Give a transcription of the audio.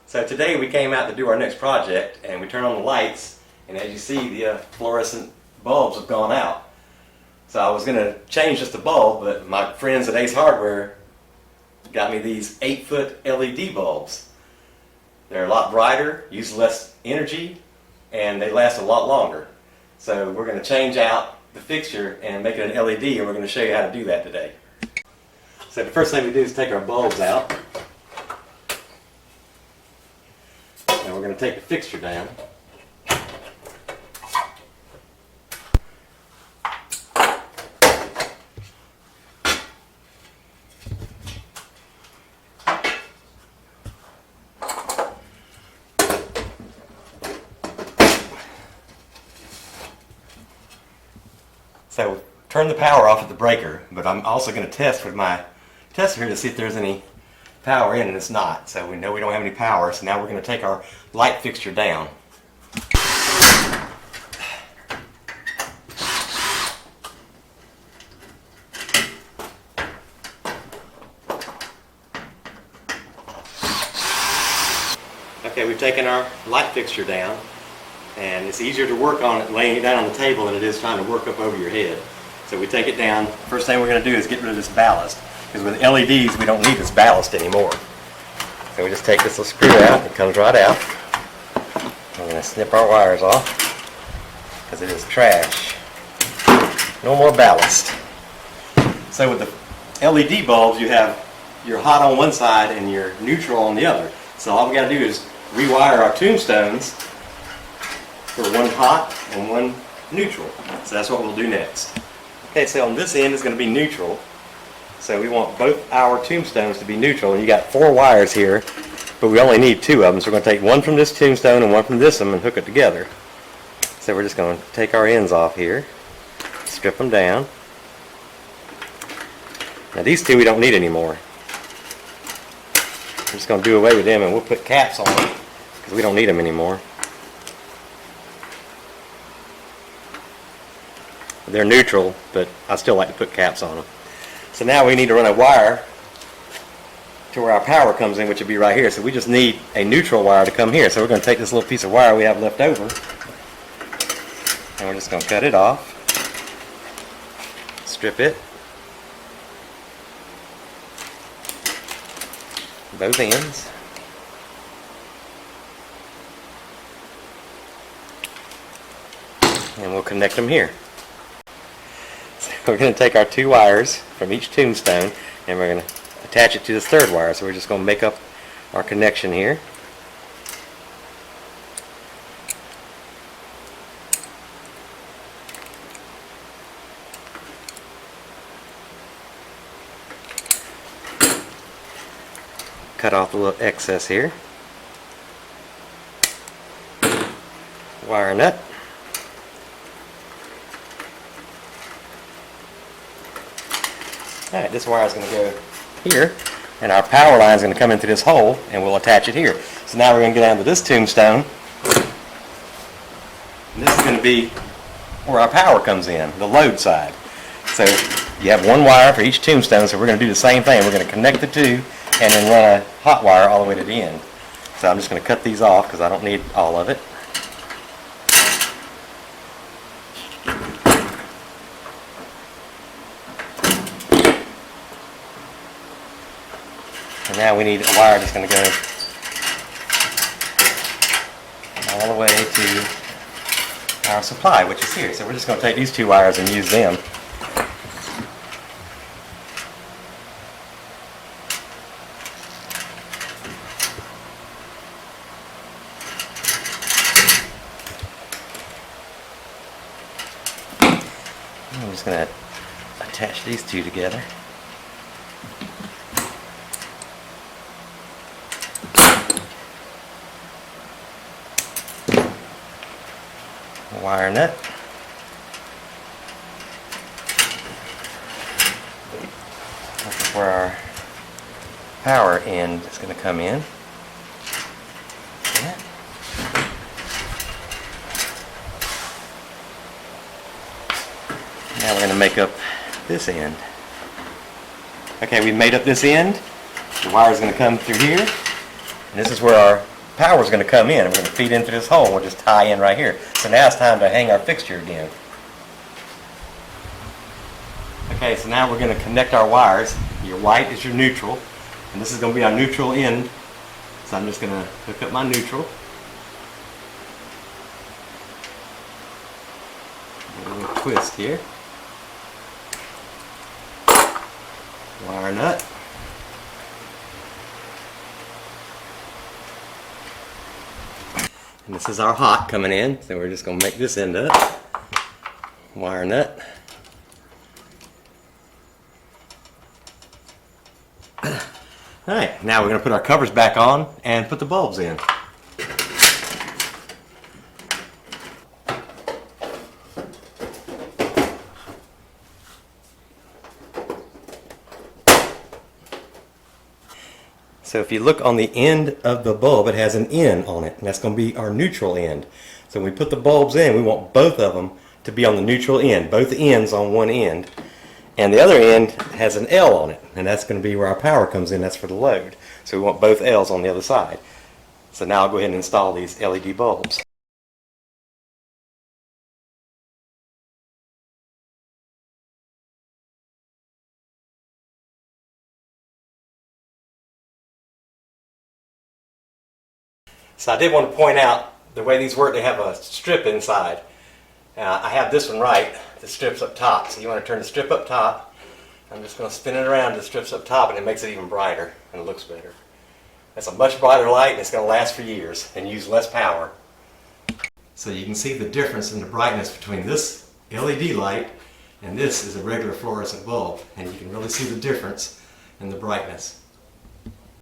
So today we came out to do our next project and we turned on the lights, and as you see, the fluorescent bulbs have gone out. So I was going to change just the bulb, but my friends at Ace Hardware got me these 8-foot LED bulbs. They're a lot brighter, use less energy, and they last a lot longer. So we're going to change out the fixture and make it an LED, and we're going to show you how to do that today. So the first thing we do is take our bulbs out. And we're going to take the fixture down. So turn the power off at the breaker, but I'm also going to test with my tester here to see if there's any power in, and it's not. So we know we don't have any power, so now we're going to take our light fixture down. Okay, we've taken our light fixture down, and it's easier to work on it laying it down on the table than it is trying to work up over your head. So we take it down. First thing we're going to do is get rid of this ballast, because with LEDs we don't need this ballast anymore. So we just take this little screw out, it comes right out. We're going to snip our wires off, because it is trash. No more ballast. So with the LED bulbs, you're hot on one side and you're neutral on the other. So all we got to do is rewire our tombstones for one hot and one neutral. So that's what we'll do next. Okay, so on this end is going to be neutral. So we want both our tombstones to be neutral, and you got 4 wires here, but we only need 2 of them. So we're going to take one from this tombstone and one from this one and hook it together. So we're just going to take our ends off here, strip them down. Now these 2 we don't need anymore. We're just going to do away with them, and we'll put caps on them because we don't need them anymore. They're neutral, but I still like to put caps on them. So now we need to run a wire to where our power comes in, which would be right here. So we just need a neutral wire to come here. So we're going to take this little piece of wire we have left over, and we're just going to cut it off, strip it, both ends, and we'll connect them here. We're going to take our 2 wires from each tombstone and we're going to attach it to this 3rd wire. So we're just going to make up our connection here. Cut off the little excess here. Wire nut. Alright, this wire is going to go here, and our power line is going to come into this hole, and we'll attach it here. So now we're going to go down to this tombstone, and this is going to be where our power comes in, the load side. So you have 1 wire for each tombstone, so we're going to do the same thing. We're going to connect the 2 and then run a hot wire all the way to the end. So I'm just going to cut these off because I don't need all of it. And now we need a wire that's going to go all the way to our supply, which is here. So we're just going to take these 2 wires and use them. I'm just going to attach these 2 together. Wire nut. This is where our power end is going to come in. Yeah. Now we're going to make up this end. Okay, we've made up this end. The wire is going to come through here, and this is where our power is going to come in, and we're going to feed into this hole, and we'll just tie in right here. So now it's time to hang our fixture again. Okay, so now we're going to connect our wires. Your white is your neutral, and this is going to be our neutral end. So I'm just going to hook up my neutral. A little twist here. Wire nut. And this is our hot coming in, so we're just going to make this end up. Wire nut. Alright, now we're going to put our covers back on and put the bulbs in. So if you look on the end of the bulb, it has an N on it, and that's going to be our neutral end. So when we put the bulbs in, we want both of them to be on the neutral end, both ends on one end. And the other end has an L on it, and that's going to be where our power comes in. That's for the load. So we want both L's on the other side. So now I'll go ahead and install these LED bulbs. So I did want to point out the way these work. They have a strip inside. I have this one right. The strip's up top. So you want to turn the strip up top. I'm just going to spin it around. The strip's up top, and it makes it even brighter and it looks better. That's a much brighter light, and it's going to last for years and use less power. So you can see the difference in the brightness between this LED light and this is a regular fluorescent bulb, and you can really see the difference in the brightness.